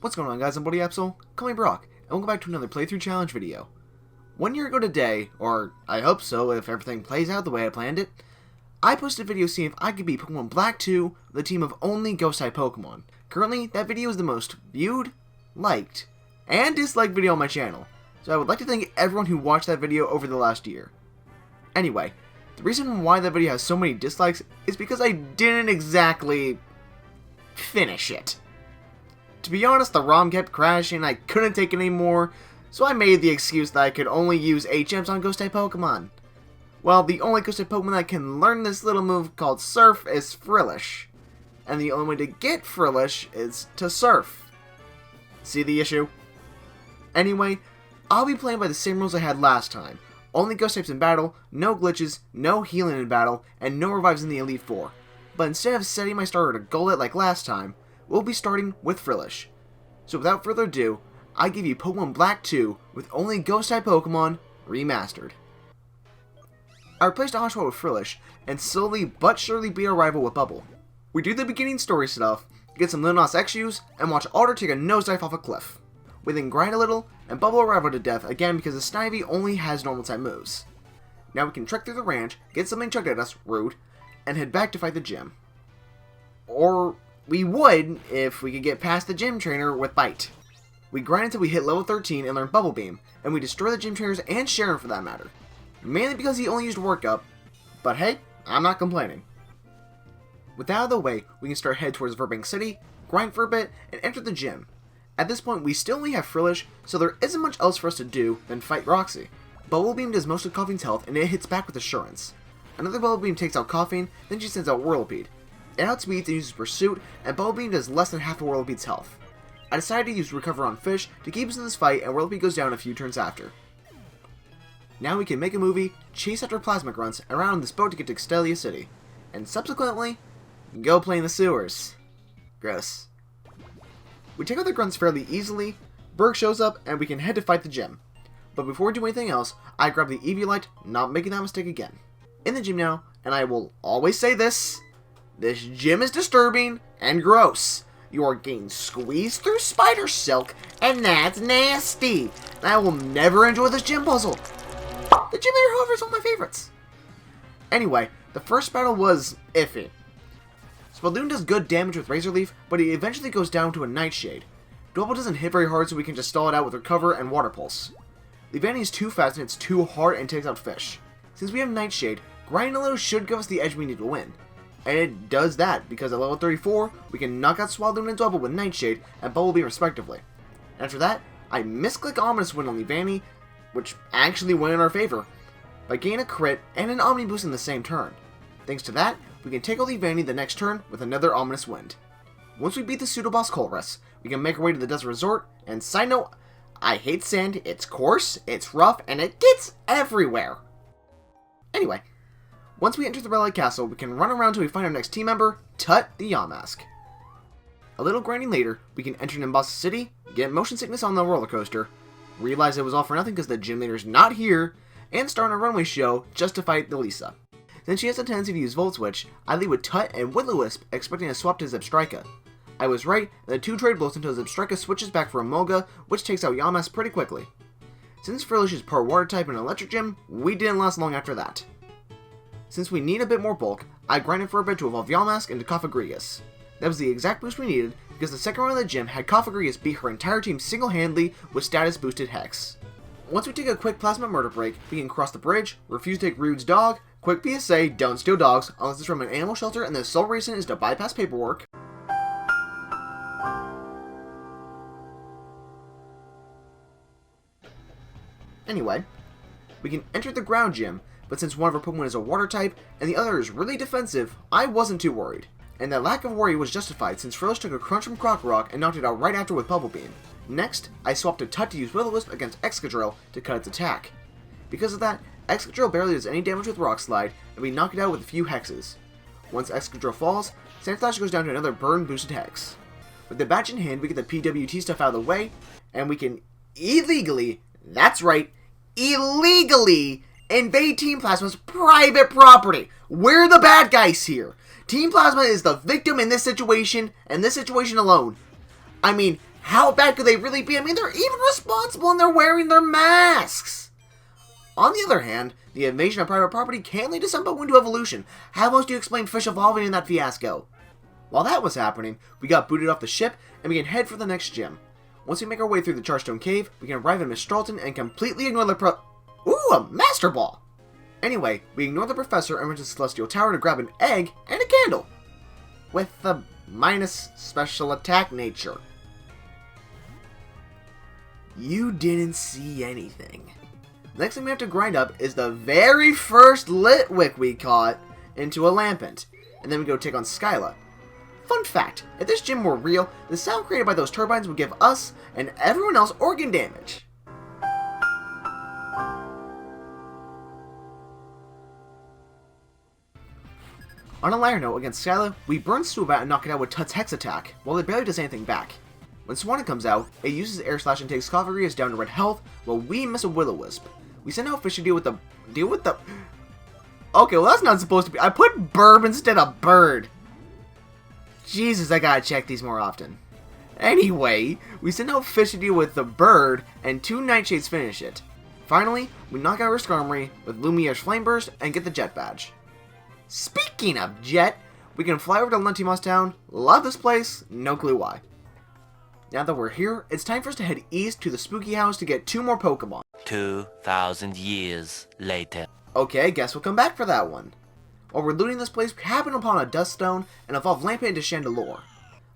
What's going on, guys? I'm BloodyAbsol, call me Brock, and welcome back to another playthrough challenge video. 1 year ago today, or I hope so if everything plays out the way I planned it, I posted a video seeing if I could beat Pokemon Black 2 with a team of only Ghost-type Pokemon. Currently, that video is the most viewed, liked, and disliked video on my channel, so I would like to thank everyone who watched that video over the last year. Anyway, the reason why that video has so many dislikes is because I didn't exactly finish it. To be honest, the ROM kept crashing, I couldn't take it anymore, so I made the excuse that I could only use HMs on Ghost-type Pokemon. Well, the only Ghost-type Pokemon that can learn this little move called Surf is Frillish. And the only way to get Frillish is to Surf. See the issue? Anyway, I'll be playing by the same rules I had last time. Only Ghost-types in battle, no glitches, no healing in battle, and no revives in the Elite Four. But instead of setting my starter to Golett like last time, we'll be starting with Frillish. So without further ado, I give you Pokemon Black 2 with only Ghost-type Pokemon Remastered. I replaced Oshawott with Frillish, and slowly but surely beat our rival with Bubble. We do the beginning story stuff, get some Linonos XUs, and watch Alder take a nosedive off a cliff. We then grind a little, and Bubble our rival to death again because the Snivy only has normal type moves. Now we can trek through the ranch, get something chucked at us, rude, and head back to fight the gym. Or we would if we could get past the gym trainer with Bite. We grind until we hit level 13 and learn Bubble Beam, and we destroy the gym trainers and Sharon for that matter. Mainly because he only used Work Up, but hey, I'm not complaining. With that out of the way, we can start head towards Verbank City, grind for a bit, and enter the gym. At this point, we still only have Frillish, so there isn't much else for us to do than fight Roxy. Bubble Beam does most of Coughing's health, and it hits back with Assurance. Another Bubble Beam takes out Coughing, then she sends out Whirlipede. It outspeeds and uses Pursuit, and Bubble Beam does less than half of Whirlipede's health. I decided to use Recover on Fish to keep us in this fight, and Whirlipede goes down a few turns after. Now we can make a movie, chase after Plasma Grunts, and ride on this boat to get to Extelia City. And subsequently, go play in the sewers. Gross. We take out the Grunts fairly easily, Berg shows up, and we can head to fight the gym. But before we do anything else, I grab the Eviolite, not making that mistake again. In the gym now, and I will always say this gym is disturbing and gross. You are getting squeezed through spider silk, and that's nasty. And I will never enjoy this gym puzzle. The gym leader, however, is one of my favorites. Anyway, the first battle was iffy. Spalloon does good damage with Razor Leaf, but he eventually goes down to a Nightshade. Double doesn't hit very hard, so we can just stall it out with Recover and Water Pulse. Leavanny is too fast and hits too hard and takes out Fish. Since we have Nightshade, grinding a little should give us the edge we need to win. And it does that, because at level 34, we can knock out Swalloon and Double with Nightshade and Bubble Beam respectively. After that, I misclick Ominous Wind on Leavanny, which actually went in our favor, by gaining a crit and an Omni Boost in the same turn. Thanks to that, we can take out Leavanny the next turn with another Ominous Wind. Once we beat the pseudo-boss Colress, we can make our way to the Desert Resort, and side note, I hate sand, it's coarse, it's rough, and it gets everywhere. Anyway, once we enter the Relic Castle, we can run around till we find our next team member, Tut the Yamask. A little grinding later, we can enter Nimbasa City, get motion sickness on the roller coaster, realize it was all for nothing because the gym leader's not here, and start a runway show just to fight the Lisa. Since she has a tendency to use Volt Switch, I lead with Tut and Will-O-Wisp, expecting to swap to Zebstrika. I was right, and the two trade blows until Zebstrika switches back for Emolga, which takes out Yamask pretty quickly. Since Frillish is part water type in an electric gym, we didn't last long after that. Since we need a bit more bulk, I grinded for a bit to evolve Yamask into Cofagrigus. That was the exact boost we needed, because the second round of the gym had Cofagrigus beat her entire team single-handedly with status boosted Hex. Once we take a quick Plasma Murder break, we can cross the bridge, refuse to take Rude's dog, quick PSA, don't steal dogs unless it's from an animal shelter and the sole reason is to bypass paperwork. Anyway, we can enter the ground gym, but since one of our Pokemon is a water type and the other is really defensive, I wasn't too worried. And that lack of worry was justified since Frillish took a crunch from Crocorock and knocked it out right after with Bubble Beam. Next, I swapped to Tut to use Will-O-Wisp against Excadrill to cut its attack. Because of that, Excadrill barely does any damage with Rock Slide, and we knock it out with a few Hexes. Once Excadrill falls, Sandslash goes down to another burn boosted Hex. With the badge in hand, we get the PWT stuff out of the way, and we can illegally, that's right, illegally invade Team Plasma's private property. We're the bad guys here. Team Plasma is the victim in this situation, and this situation alone. I mean, How bad could they really be? I mean, they're even responsible and they're wearing their masks! On the other hand, the invasion of private property can lead to some window evolution. How else do you explain fish evolving in that fiasco? While that was happening, we got booted off the ship and we can head for the next gym. Once we make our way through the Charstone Cave, we can arrive at Miss Stralton and completely ignore the Ooh, a Master Ball! Anyway, we ignore the professor and run to the Celestial Tower to grab an egg and a candle. With the minus special attack nature. You didn't see anything. Next thing we have to grind up is the very first Litwick we caught into a Lampent. And then we go take on Skyla. Fun fact, if this gym were real, the sound created by those turbines would give us and everyone else organ damage. On a lighter note, against Skyla, we burn Swoobat and knock it out with Tut's Hex attack, while it barely does anything back. When Swanna comes out, it uses Air Slash and takes Cofagrigus down to red health, while we miss a Will-O-Wisp. We send out Fish to deal with the... Okay, well that's not supposed to be... I put Burb instead of Bird. Jesus, I gotta check these more often. Anyway, we send out Fish to deal with the Bird, and 2 Nightshades finish it. Finally, we knock out her Skarmory with Lumiere's Flame Burst and get the Jet Badge. Speaking of Jet, we can fly over to Luntimos Town. Love this place, no clue why. Now that we're here, it's time for us to head east to the Spooky House to get 2 more Pokemon. 2,000 years later. Okay, guess we'll come back for that one. While we're looting this place, we happen upon a Dust Stone and evolve Lampent into Chandelure.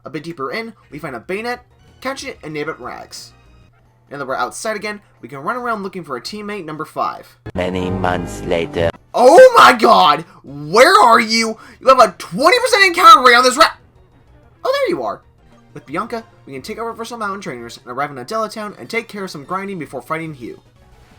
A bit deeper in, we find a Bayonet, catch it, and name it Rags. Now that we're outside again, we can run around looking for a teammate number 5. Many months later. Oh my god! Where are you? You have a 20% encounter rate on this Oh, there you are. With Bianca, we can take over for some mountain trainers and arrive in Adela Town and take care of some grinding before fighting Hugh.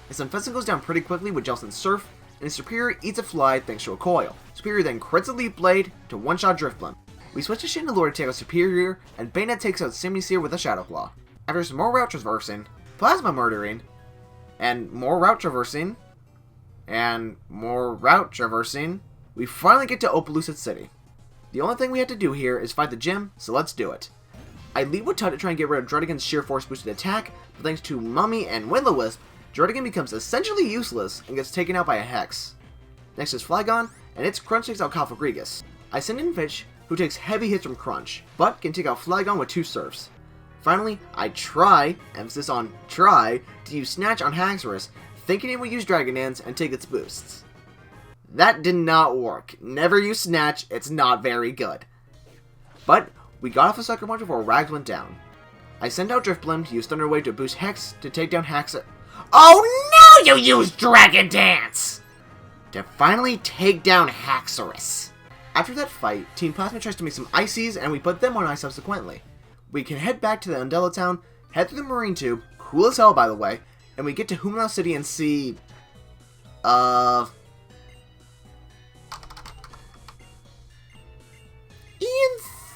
His infesting goes down pretty quickly with Jellicent's Surf, and his Superior eats a fly thanks to a coil. Superior then crits a Leaf Blade to one-shot Drifblim. We switch to Chandelure to take out Superior, and Bayonet takes out Simisear with a Shadow Claw. After some more route traversing, Plasma Murdering, and more route traversing, and more route traversing, we finally get to Opelucid City. The only thing we have to do here is fight the gym, so let's do it. I lead with Tut to try and get rid of Druddigon's Sheer Force boosted attack, but thanks to Mummy and Will-O-Wisp, Druddigon becomes essentially useless and gets taken out by a Hex. Next is Flygon, and its Crunch takes out Cofagrigus. I send in Fitch, who takes heavy hits from Crunch, but can take out Flygon with 2 Surfs. Finally, I try, emphasis on try, to use Snatch on Haxorus, thinking it would use Dragon Dance and take its boosts. That did not work. Never use Snatch, it's not very good. But we got off a Sucker Punch before Rags went down. I send out Drifblim to use Thunder Wave to boost Hex to take down Haxorus. Oh no, you used Dragon Dance! To finally take down Haxorus. After that fight, Team Plasma tries to make some Ices and we put them on ice subsequently. We can head back to the Undella Town, head through the Marine Tube, cool as hell by the way, and we get to Humanau City and see... Ian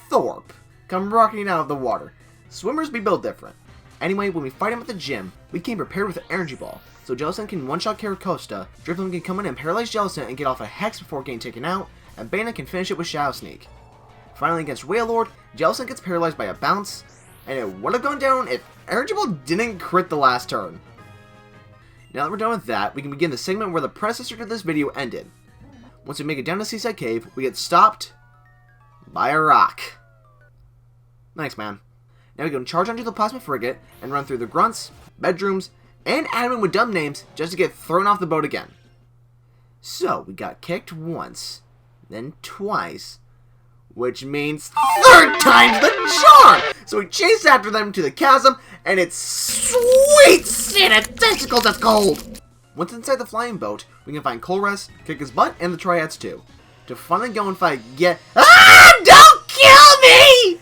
Thorpe come rocking out of the water. Swimmers be built different. Anyway, when we fight him at the gym, we came prepared with an Energy Ball, so Jellicent can one-shot Caracosta, Drifblim can come in and paralyze Jellicent and get off a Hex before getting taken out, and Bayonet can finish it with Shadow Sneak. Finally against Wailord, Jellicent gets paralyzed by a bounce, and it would have gone down if Energy Ball didn't crit the last turn. Now that we're done with that, we can begin the segment where the predecessor to this video ended. Once we make it down to Seaside Cave, we get stopped by a rock. Nice, man. Now we can charge onto the Plasma Frigate and run through the grunts, bedrooms, and admin with dumb names just to get thrown off the boat again. So, we got kicked once, then twice, which means 3rd time's the charm! So we chase after them to the chasm, and it's sweet Santa tentacles that's cold! Once inside the flying boat, we can find Colress, kick his butt, and the Triads too. To finally go and fight don't kill me!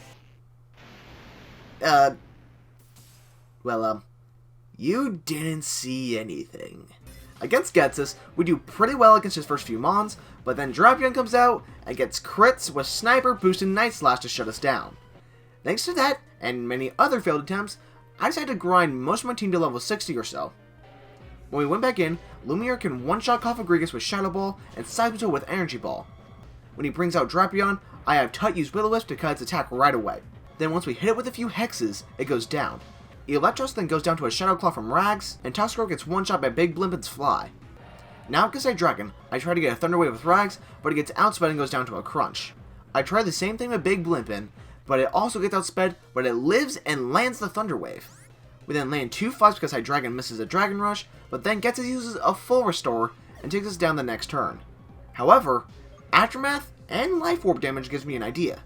You didn't see anything. Against Getsus, we do pretty well against his first few Mons, but then Drapion comes out and gets crits with Sniper boosted Night Slash to shut us down. Thanks to that, and many other failed attempts, I decided to grind most of my team to level 60 or so. When we went back in, Lumiere can one-shot Cofagrigus with Shadow Ball and Cyberto with Energy Ball. When he brings out Drapion, I have Tut use Will-O-Wisp to cut its attack right away. Then once we hit it with a few hexes, it goes down. Electros then goes down to a Shadow Claw from Rags, and Tuskroar gets one-shot by Big Blimpin's Fly. Now at Ghost Dragon, I try to get a Thunder Wave with Rags, but it gets outsped and goes down to a Crunch. I try the same thing with Big Blimpin, but it also gets outsped, but it lives and lands the Thunder Wave. We then land 2 flies because Hydreigon misses a Dragon Rush, but then gets uses a full restore and takes us down the next turn. However, Aftermath and Life Orb damage gives me an idea.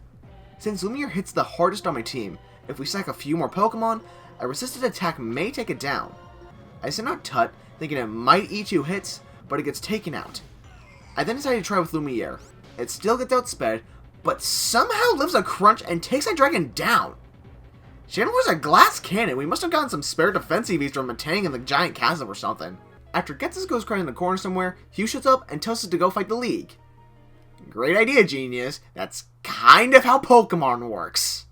Since Lumiere hits the hardest on my team, if we stack a few more Pokemon, a resisted attack may take it down. I send out Tut, thinking it might eat 2 hits, but it gets taken out. I then decide to try with Lumiere. It still gets outsped, but somehow lives a Crunch and takes Hydreigon down. Shannon was a glass cannon. We must have gotten some spare defense EVs from a Tang in the giant chasm or something. After Getsus goes crying in the corner somewhere, Hugh shows up and tells us to go fight the League. Great idea, genius. That's kind of how Pokemon works.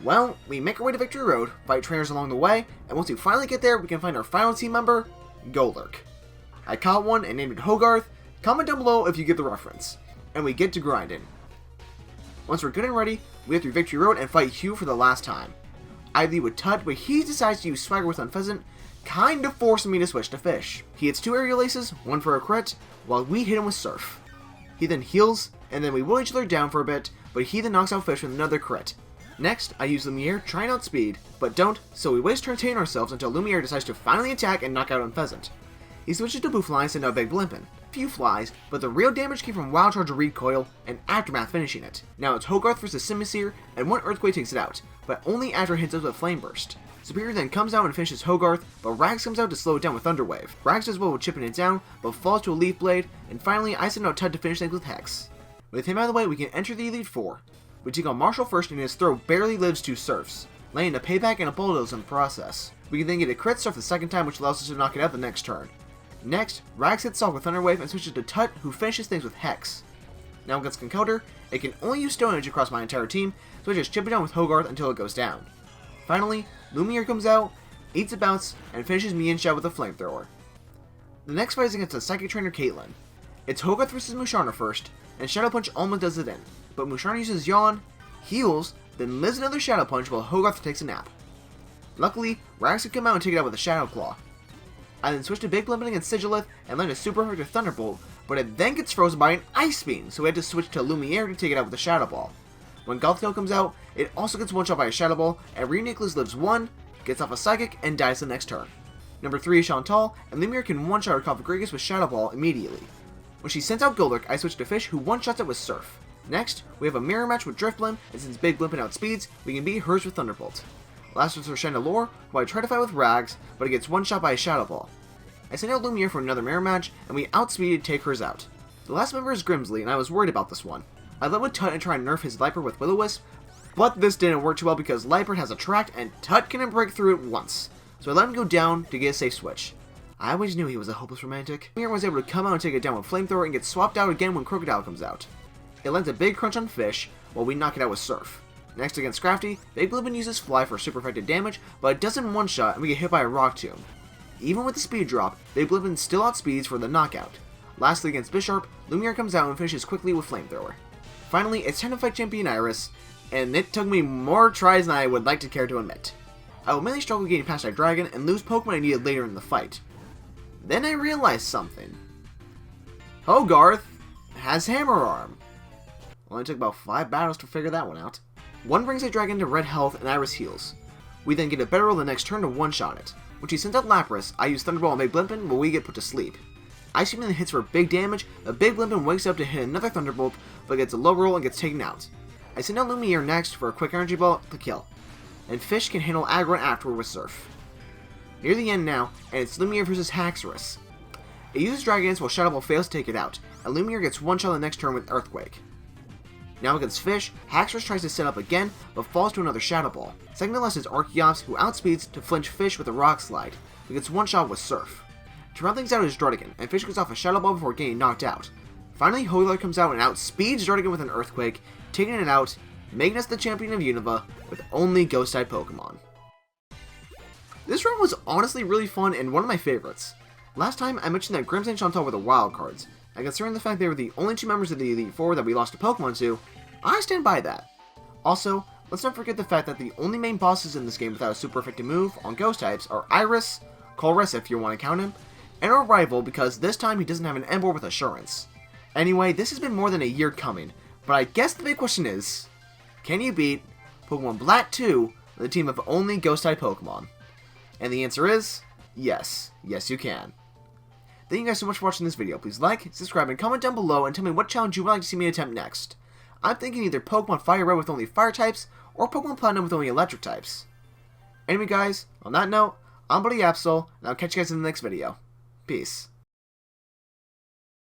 Well, we make our way to Victory Road, fight trainers along the way, and once we finally get there, we can find our final team member, Golurk. I caught one and named it Hogarth. Comment down below if you get the reference. And we get to grinding. Once we're good and ready, we head through Victory Road and fight Hugh for the last time. I lead with Tut, but he decides to use Swagger with Unpheasant, kind of forcing me to switch to Fish. He hits 2 Aerial Aces, 1 for a crit, while we hit him with Surf. He then heals, and then we will each other down for a bit, but he then knocks out Fish with another crit. Next, I use Lumiere, trying out speed, but don't, so we waste turns hitting ourselves until Lumiere decides to finally attack and knock out Unpheasant. He switches to Bouffaline and sends out Big Blimpin. Few flies, but the real damage came from Wild Charge Recoil and Aftermath finishing it. Now it's Hogarth versus Simisear, and 1 Earthquake takes it out, but only after it hits us with Flame Burst. Superior then comes out and finishes Hogarth, but Rags comes out to slow it down with Thunder Wave. Rags does well with chipping it down, but falls to a Leaf Blade, and finally I send out Tut to finish things with Hex. With him out of the way, we can enter the Elite Four. We take on Marshall first, and his throw barely lives 2 Surfs, laying a Payback and a Bulldoze in the process. We can then get a crit Surf the second time, which allows us to knock it out the next turn. Next, Rags hits Salt with Thunder Wave and switches to Tut, who finishes things with Hex. Now against Concoder, it can only use Stone Edge across my entire team, so I just chip it down with Hogarth until it goes down. Finally, Lumiere comes out, eats a bounce, and finishes me and Shao with a Flamethrower. The next fight is against the Psychic Trainer Caitlyn. It's Hogarth versus Musharna first, and Shadow Punch almost does it in, but Musharna uses Yawn, heals, then lives another Shadow Punch while Hogarth takes a nap. Luckily, Rags can come out and take it out with a Shadow Claw. I then switch to Big Blimpin against Sigilith and land a super effective Thunderbolt, but it then gets frozen by an Ice Beam, so we had to switch to Lumiere to take it out with a Shadow Ball. When Gothitelle comes out, it also gets one-shot by a Shadow Ball, and Nicholas lives 1, gets off a Psychic, and dies the next turn. Number 3 is Chantal, and Lumiere can one-shot her Cofagrigus with Shadow Ball immediately. When she sends out Golurk, I switch to Fish, who one-shots it with Surf. Next, we have a mirror match with Drifblim, and since Big Blimpin outspeeds, we can beat hers with Thunderbolt. Last is for Chandelure, who I try to fight with Rags, but it gets one-shot by a Shadow Ball. I send out Lumiere for another mirror match, and we outspeed to take hers out. The last member is Grimsley, and I was worried about this one. I led with Tut and try and nerf his Liper with Will-O-Wisp, but this didn't work too well because Liper has Attract and Tut can break through it once, so I let him go down to get a safe switch. I always knew he was a hopeless romantic. Lumiere was able to come out and take it down with Flamethrower and get swapped out again when Crocodile comes out. It lands a big crunch on Fish, while we knock it out with Surf. Next against Crafty, Big Blimpin uses Fly for super effective damage, but it doesn't one-shot and we get hit by a Rock Tomb. Even with the speed drop, Big Blimpin still outspeeds for the knockout. Lastly against Bisharp, Lumiere comes out and finishes quickly with Flamethrower. Finally, it's time to fight Champion Iris, and it took me more tries than I would like to care to admit. I will mainly struggle getting past Hydreigon and lose Pokemon I needed later in the fight. Then I realized something. Hogarth has Hammer Arm. Only took about 5 battles to figure that one out. One brings Hydreigon to red health and Iris heals. We then get a better roll the next turn to one-shot it. When she sends out Lapras, I use Thunderbolt on Big Blimpin while we get put to sleep. Ice Beam then hits for big damage, but Big Blimpin wakes up to hit another Thunderbolt, but gets a low roll and gets taken out. I send out Lumiere next for a quick Energy Ball to kill, and Fish can handle aggro afterward with Surf. Near the end now, and it's Lumiere versus Haxorus. It uses Dragon's while Shadow Ball fails to take it out, and Lumiere gets one shot the next turn with Earthquake. Now against Fish, Haxorus tries to set up again, but falls to another Shadow Ball. Second to last is Archeops, who outspeeds to flinch Fish with a Rock Slide, who gets one shot with Surf. To round things out is Druddigon, and Fish gets off a Shadow Ball before getting knocked out. Finally, Hogarth comes out and outspeeds Druddigon with an Earthquake, taking it out, making us the champion of Unova, with only Ghost-type Pokemon. This run was honestly really fun and one of my favorites. Last time, I mentioned that Grims and Chantal were the wild cards, and considering the fact they were the only 2 members of the Elite Four that we lost a Pokemon to, I stand by that. Also, let's not forget the fact that the only main bosses in this game without a super effective move on ghost types are Iris, Colress if you want to count him, and our rival because this time he doesn't have an Ember with Assurance. Anyway, this has been more than a year coming, but I guess the big question is, can you beat Pokemon Black 2 with a team of only ghost type Pokemon? And the answer is, yes. Yes you can. Thank you guys so much for watching this video. Please like, subscribe, and comment down below and tell me what challenge you would like to see me attempt next. I'm thinking either Pokemon Fire Red with only Fire types, or Pokemon Platinum with only Electric types. Anyway guys, on that note, I'm BloodyAbsol, and I'll catch you guys in the next video. Peace.